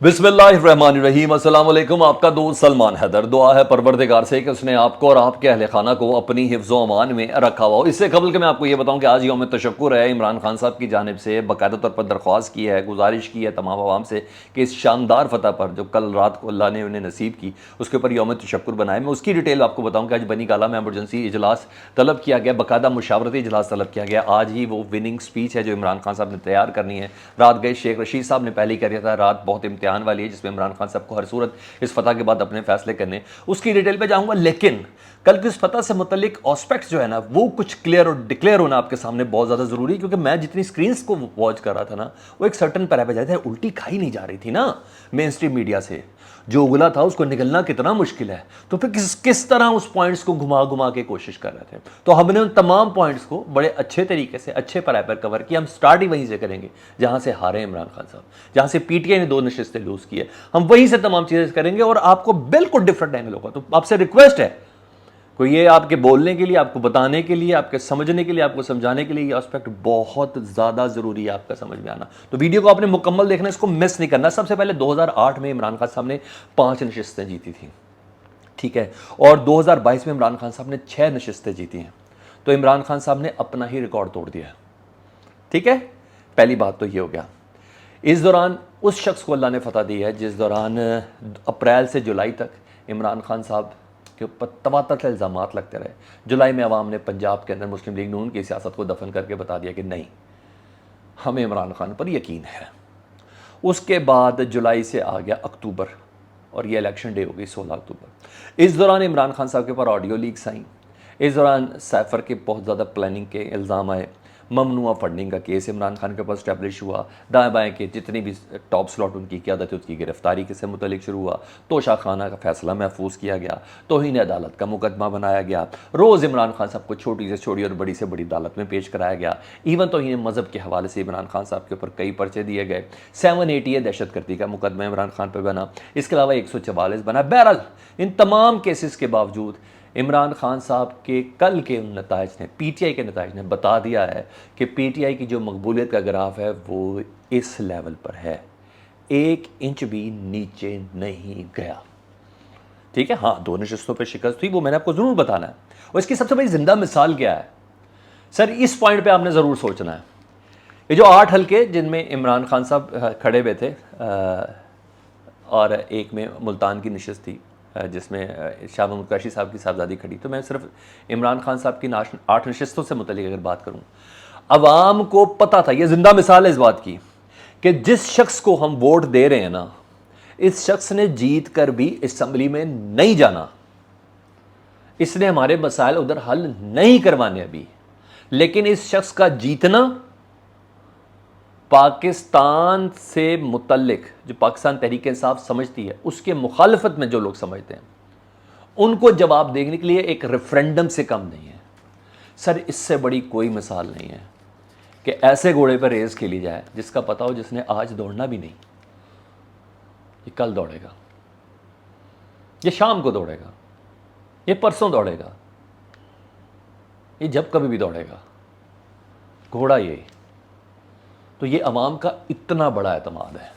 बिस्मिल्लाहिर्रहमानिर्रहीम अस्सलाम वालेकुम। आपका दोस्त सलमान हैदर। दुआ है परवरदिगार से कि उसने आपको और आपके अहले खाना को अपनी हिफ्ज़ो अमान में रखा हुआ हो। इससे कबल कि मैं आपको ये बताऊं कि आज यौम तशक्कुर है, इमरान खान साहब की जानिब से बाकायदा तौर पर दरख्वास्त की है, गुजारिश की है तमाम आवाम से कि इस शानदार फतह पर जो कल रात को अल्लाह ने उन्हें नसीब की उसके ऊपर यौम तशक्कुर बनाए। मैं उसकी डिटेल आपको बताऊँ कि आज बनी गाला में एमरजेंसी इजलास तलब किया गया, बाकायदा मुशावरती इजलास तलब किया गया। आज ही वो विनिंग स्पीच है जो इमरान खान साहब ने तैयार करनी है। रात गए शेख रशीद साहब ने पहले ही कह दिया था रात बहुत इम्तिहान वाली है जिसमें इमरान खान साहब को हर सूरत इस फतह के बाद अपने फैसले करने, उसकी डिटेल पे जाऊंगा। लेकिन कल की इस फतह से मुतल्लिक एस्पेक्ट्स जो है ना वो कुछ क्लियर और डिक्लेयर होना आपके सामने बहुत ज़्यादा ज़रूरी है, क्योंकि मैं जितनी स्क्रीन्स को वॉच कर रहा था ना वो एक सर्टन पैरा पे जाते उल्टी खाई नहीं जा रही थी ना मेन स्ट्रीम मीडिया से। जो उगला था उसको निकलना कितना मुश्किल है, तो फिर किस तरह उस पॉइंट्स को घुमा घुमा के कोशिश कर रहे थे। तो हमने उन तमाम पॉइंट्स को बड़े अच्छे तरीके से अच्छे पैराए पर कवर किया। हम स्टार्ट ही वहीं से करेंगे जहां से हारे इमरान खान साहब, जहां से पीटीआई ने 2 नशिस्तें लूज की है, हम वहीं से तमाम चीजें करेंगे और आपको बिल्कुल डिफरेंट एंगल होगा। तो आपसे रिक्वेस्ट है, कोई ये आपके बोलने के लिए, आपको बताने के लिए, आपके समझने के लिए, आपको समझाने के लिए ये एस्पेक्ट बहुत ज़्यादा ज़रूरी है आपका समझ में आना। तो वीडियो को आपने मुकम्मल देखना, इसको मिस नहीं करना। सबसे पहले 2008 में इमरान खान साहब ने 5 नशिस्तें जीती थी, ठीक है, और 2022 में इमरान खान साहब ने 6 नशिस्तें जीती हैं। तो इमरान खान साहब ने अपना ही रिकॉर्ड तोड़ दिया है, ठीक है। पहली बात तो ये हो गया। इस दौरान उस शख्स को अल्लाह ने फतह दी है जिस दौरान अप्रैल से जुलाई तक इमरान खान साहब के ऊपर तवातर से इल्ज़ाम लगते रहे। जुलाई में अवाम ने पंजाब के अंदर मुस्लिम लीग नून की सियासत को दफन करके बता दिया कि नहीं, हमें इमरान खान पर यकीन है। उसके बाद जुलाई से आ गया अक्टूबर और ये इलेक्शन डे हो गई 16 अक्टूबर। इस दौरान इमरान खान साहब के ऊपर ऑडियो लीक्स आई। इस दौरान साइफर के बहुत ज़्यादा प्लानिंग के इल्ज़ाम आए। ममनुआ फंडिंग का केस इमरान खान के ऊपर स्टैब्लिश हुआ। दाएँ बाएँ के जितनी भी टॉप स्लॉट उनकी क़यादत है उसकी गिरफ्तारी से मुतलिक शुरू हुआ। तोशा खाना का फैसला महफूज किया गया। तौहीन अदालत का मुकदमा बनाया गया। रोज़ इमरान खान साहब को छोटी से छोटी और बड़ी से बड़ी अदालत में पेश कराया गया। इवन तौहीन मज़हब के हवाले से इमरान खान साहब के ऊपर कई पर्चे दिए गए। 780 दहशतगर्दी का मुकदमा इमरान खान पर बना। इसके अलावा 144 बना। बहरहाल इन तमाम केसेस के बावजूद इमरान खान साहब के कल के नताइज ने, पीटीआई के नताइज ने बता दिया है कि पीटीआई की जो मकबूलियत का ग्राफ है वो इस लेवल पर है, 1 इंच भी नीचे नहीं गया, ठीक है। हाँ, 2 नशिस्तों पर शिकस्त हुई, वो मैंने आपको ज़रूर बताना है। और इसकी सबसे बड़ी जिंदा मिसाल क्या है सर, इस पॉइंट पे आपने ज़रूर सोचना है। ये जो 8 हल्के जिनमें इमरान खान साहब खड़े हुए थे और एक में मुल्तान की नशिस्त थी जिसमें शाह महमूद कुरैशी साहब की साहबजादी खड़ी, तो मैं सिर्फ इमरान खान साहब की 8 नशिस्तों से मुतल्लिक अगर बात करूं, अवाम को पता था, ये जिंदा मिसाल है इस बात की, कि जिस शख्स को हम वोट दे रहे हैं ना, इस शख्स ने जीत कर भी असम्बली में नहीं जाना, इसने हमारे मसाइल उधर हल नहीं करवाने अभी। लेकिन इस शख्स का जीतना पाकिस्तान से मुतल्लिक, जो पाकिस्तान तहरीक इंसाफ समझती है, उसके मुखालफत में जो लोग समझते हैं, उनको जवाब देने के लिए एक रेफरेंडम से कम नहीं है सर। इससे बड़ी कोई मिसाल नहीं है कि ऐसे घोड़े पर रेस खेली जाए जिसका पता हो जिसने आज दौड़ना भी नहीं, ये कल दौड़ेगा, ये शाम को दौड़ेगा, ये परसों दौड़ेगा, ये जब कभी भी दौड़ेगा, घोड़ा ये। तो ये अवाम का इतना बड़ा एतमाद है,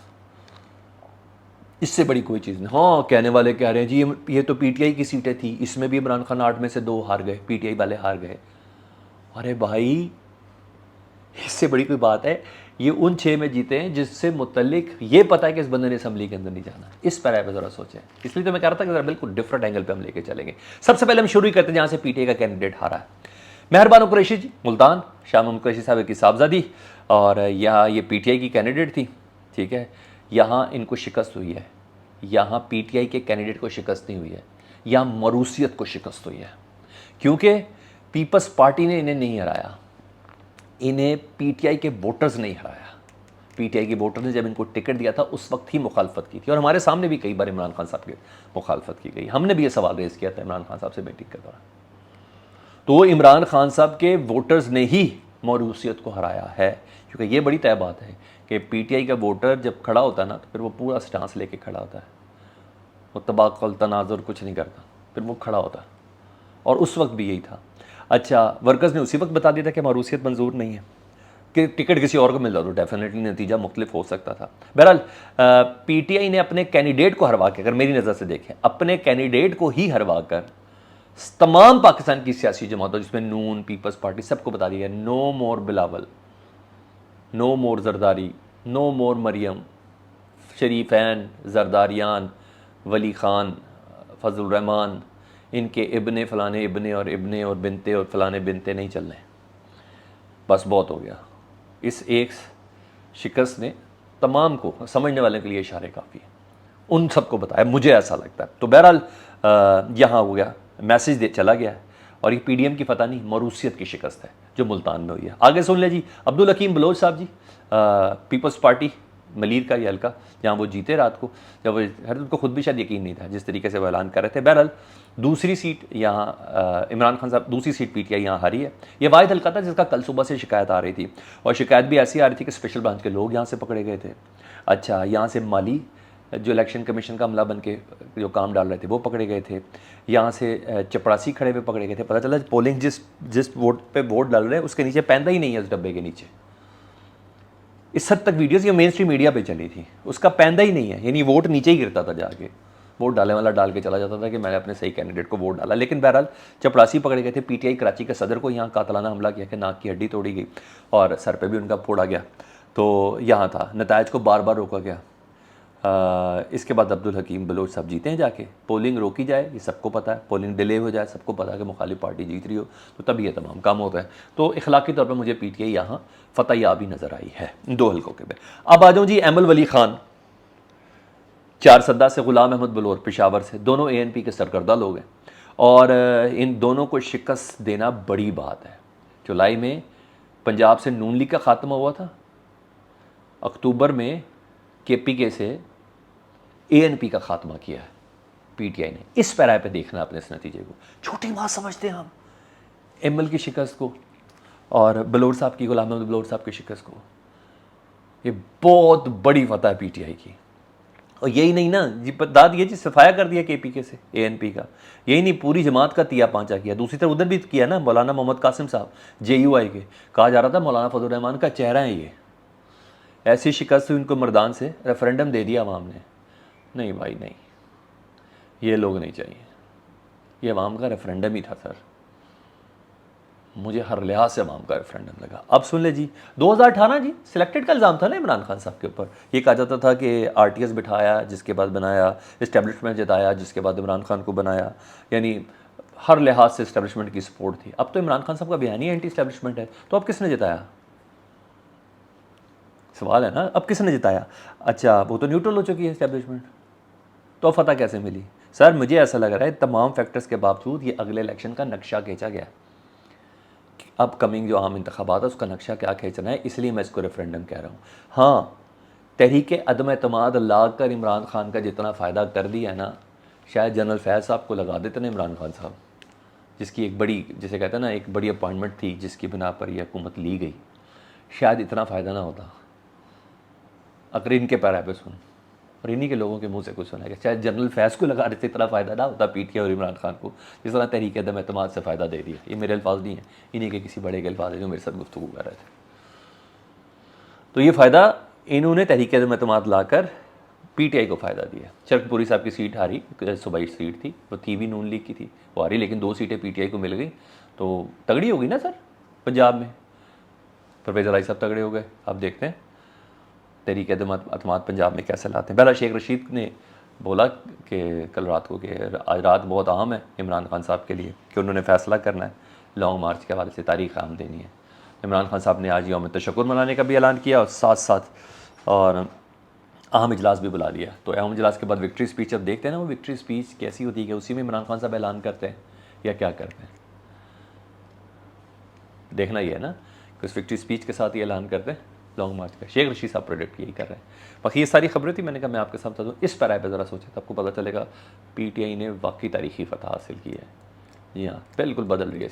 इससे बड़ी कोई चीज़ नहीं। हाँ, कहने वाले कह रहे हैं जी ये तो पीटीआई की सीटें थी, इसमें भी इमरान खान 8 में से 2 हार गए, पीटीआई वाले हार गए। अरे भाई, इससे बड़ी कोई बात है, ये उन 6 में जीते हैं जिससे मुतल्लिक ये पता है कि इस बंदे ने असम्बली के अंदर नहीं जाना। इस पैरा पर ज़रा सोचें। इसलिए तो मैं कह रहा था कि ज़रा बिल्कुल डिफरेंट एंगल पर हम लेके चलेंगे। सबसे पहले हम शुरू ही करते हैं जहाँ से पीटीआई का कैंडिडेट हारा है। मेहरबान कुरैशी जी, मुल्तान, शाह महमूद कुरैशी साहब की साहबजादी, और यहाँ ये पीटीआई की कैंडिडेट थी, ठीक है। यहाँ इनको शिकस्त हुई है, यहाँ पीटीआई के कैंडिडेट को शिकस्त नहीं हुई है, यहाँ मरूसियत को शिकस्त हुई है, क्योंकि पीपल्स पार्टी ने इन्हें नहीं हराया, इन्हें पीटीआई के वोटर्स नहीं हराया। पीटीआई के वोटर ने जब इनको टिकट दिया था उस वक्त ही मुखालफत की थी, और हमारे सामने भी कई बार इमरान खान साहब की मुखालफत की गई। हमने भी ये सवाल रेज़ किया था इमरान खान साहब से मीटिंग के दौरान। तो इमरान खान साहब के वोटर्स ने ही मरूसियत को हराया है, क्योंकि ये बड़ी तय बात है कि पीटीआई का वोटर जब खड़ा होता है ना, तो फिर वो पूरा स्टांस लेके खड़ा होता है, वो तबाकुल तनाजुर कुछ नहीं करता, फिर वो खड़ा होता है। और उस वक्त भी यही था। अच्छा, वर्कर्स ने उसी वक्त बता दिया था कि मरूसियत मंजूर नहीं है, कि टिकट किसी और को मिल जाता तो डेफिनेटली नतीजा मुख्तलिफ हो सकता था। बहरहाल पीटीआई ने अपने कैंडिडेट को हरवा के, अगर मेरी नज़र से देखें, अपने कैंडिडेट को ही हरवा कर तमाम पाकिस्तान की सियासी जमातों जिसमें नून, पीपल्स पार्टी, सबको बता दिया नो मोर बिलावल, नो मोर जरदारी, नो मोर मरियम, शरीफैन, जरदारियान, वली ख़ान, फजल रहमान, इनके इब्ने फ़लाने इब्ने और बिनते और फ़लाने बिनते नहीं चल रहे, बस बहुत हो गया। इस एक शिकस्त ने तमाम को, समझने वाले के लिए इशारे काफ़ी है, उन सबको बताया, मुझे ऐसा लगता है। तो बहरहाल यहाँ हो गया, मैसेज चला गया है, और ये पीडीएम की फतह नहीं, मरूसियत की शिकस्त है जो मुल्तान में हुई है। आगे सुन ले जी, अब्दुल हकीम बलोच साहब जी, पीपल्स पार्टी मलीर का ये हल्का, जहाँ वो जीते रात को, जब वो उनको खुद भी शायद यकीन नहीं था जिस तरीके से वो ऐलान कर रहे थे। बहरहाल दूसरी सीट यहाँ इमरान खान साहब, दूसरी सीट पीटीआई यहाँ हारी है। ये वाहिद हल्का था जिसका कल सुबह से शिकायत आ रही थी, और शिकायत भी ऐसी आ रही थी कि स्पेशल ब्रांच के लोग यहाँ से पकड़े गए थे। अच्छा, यहाँ से माली जो इलेक्शन कमीशन का अमला बन के जो काम डाल रहे थे वो पकड़े गए थे, यहाँ से चपरासी खड़े हुए पकड़े गए थे। पता चला पोलिंग जिस वोट पे वोट डाल रहे हैं उसके नीचे पैंदा ही नहीं है, उस डब्बे के नीचे। इस हद तक वीडियोस ये मेन स्ट्रीम मीडिया पे चली थी, उसका पैंदा ही नहीं है, यानी वोट नीचे ही गिरता था, जाके वोट डालने वाला डाल के चला जाता था कि मैंने अपने सही कैंडिडेट को वोट डाला। लेकिन बहरहाल चपरासी पकड़े गए थे। पीटीआई कराची के सदर को यहाँ कातलाना हमला किया कि नाक की हड्डी तोड़ी गई और सर पे भी उनका फोड़ा गया। तो यहाँ था, नतायज को बार बार रोका गया। इसके बाद अब्दुल हकीम बलोच साहब जीते हैं जाके, पोलिंग रोकी जाए ये सबको पता है, पोलिंग डिले हो जाए सबको पता है कि मुखालिफ पार्टी जीत रही हो, तो तभी ये तमाम काम होता है। तो इखलाकी तौर पर मुझे पीटीआई यहाँ फतह याबी नज़र आई है दो हल्कों के में। अब आ जाऊँ जी, अहमल वली खान चार सद्दा से, गुलाम अहमद बलोर पेशावर से, दोनों एएनपी के सरकर्दा लोग हैं, और इन दोनों को शिकस्त देना बड़ी बात है। जुलाई में पंजाब से नून लीग का खात्मा हुआ था, अक्टूबर में केपीके से एएनपी का खात्मा किया है पीटीआई ने। इस पैराए पे देखना अपने इस नतीजे को, छोटी बात समझते हैं हम एमएल की शिकस्त को और बलोर साहब की, गुलाम अहमद बलोर साहब की शिकस्त को। ये बहुत बड़ी फतह है पीटीआई की। और यही नहीं ना जी, बता दिए जी, सफाया कर दिया केपीके से एएनपी का, यही नहीं पूरी जमात का तिया पांचा किया। दूसरी तरफ उधर भी किया ना, मौलाना मोहम्मद कासिम साहब जेयूआई के, कहा जा रहा था मौलाना फजल रहमान का चेहरा है ये। ऐसी शिकस्त हुई उनको मर्दान से, रेफरेंडम दे दिया अवाम ने। नहीं भाई नहीं, ये लोग नहीं चाहिए, ये अवाम का रेफरेंडम ही था सर, मुझे हर लिहाज से अवाम का रेफरेंडम लगा। अब सुन ले जी, 2018 जी सिलेक्टेड का इल्ज़ाम था ना इमरान खान साहब के ऊपर। ये कहा जाता था कि आरटीएस बिठाया जिसके बाद बनाया, इस्टेब्लिशमेंट जिताया जिसके बाद इमरान खान को बनाया, यानी हर लिहाज से इस्टेब्लिशमेंट की सपोर्ट थी। अब तो इमरान खान साहब का बयान ही एंटी इस्टेब्लिशमेंट है, तो अब किसने जिताया? सवाल है ना, अब किसने जिताया? अच्छा, वो तो न्यूट्रल हो चुकी है इस्टेब्लिशमेंट, तो फतह कैसे मिली? सर मुझे ऐसा लग रहा है तमाम फैक्टर्स के बावजूद ये अगले इलेक्शन का नक्शा खींचा गया। अब कमिंग जो आम इंतखाबात है उसका नक्शा क्या खींचना है, इसलिए मैं इसको रेफरेंडम कह रहा हूँ। हाँ, तहरीक अदम एतमाद ला कर इमरान खान का जितना फ़ायदा कर दिया है ना, शायद जनरल फैज़ साहब को लगा देते ना इमरान खान साहब, जिसकी एक बड़ी, जिसे कहते हैं ना, एक बड़ी अपॉइंटमेंट थी जिसकी बिना पर यह हुकूमत ली गई, शायद इतना फ़ायदा ना होता। अगर इनके पैरा पे सुन और इन्हीं के लोगों के मुंह से कुछ सुना कि शायद जनरल फैज़ को लगा देते इतना फ़ायदा ना होता पीटीआई और इमरान खान को, जिस तरह तहरीक अदम एतमाद से फ़ायदा दे दिया। ये मेरे अल्फाज नहीं है, इन्हीं के किसी बड़े के अल्फाज है जो मेरे साथ गुफ्तगू कर रहे थे। तो ये फ़ायदा इन्होंने तहरीक अदम एतमाद ला कर पीटीआई को फ़ायदा दिया। चरकपुरी साहब की सीट हारी, सूबाई सीट थी, वो थी भी नून लीग की थी, वो हारी, लेकिन 2 सीटें पीटीआई को मिल गई, तो तगड़ी होगी ना सर पंजाब में। परवेज़ इलाही साहब तगड़े हो गए। अब देखते हैं तहरीक अदम एतमाद पंजाब में कैसे लाते हैं। बहरहाल शेख रशीद ने बोला कि कल रात को कि आज रात बहुत अहम है इमरान खान साहब के लिए कि उन्होंने फ़ैसला करना है लॉन्ग मार्च के हवाले से, तारीख़ आम देनी है। इमरान खान साहब ने आज यौम तशक्कुर मनाने का भी ऐलान किया और साथ साथ और अहम इजलास भी बुला लिया। तो अहम इजलास के बाद विक्ट्री स्पीच अब देखते हैं ना, वो विक्ट्री स्पीच कैसी होती है कि उसी में इमरान खान साहब ऐलान करते हैं या क्या करते हैं, देखना ही है ना कि उस विक्ट्री स्पीच के साथ ही ऐलान करते हैं लॉन्ग मार्च का। शेख रशीद साहब प्रोडिक्ट यही कर रहे हैं। बाकी ये सारी खबरें थी, मैंने कहा मैं आपके साथ बता दूँ। इस पैराए पर ज़रा सोचें तो आपको पता चलेगा पीटीआई ने वाकई तारीखी फतह हासिल की है। जी हाँ, बिल्कुल बदल रही है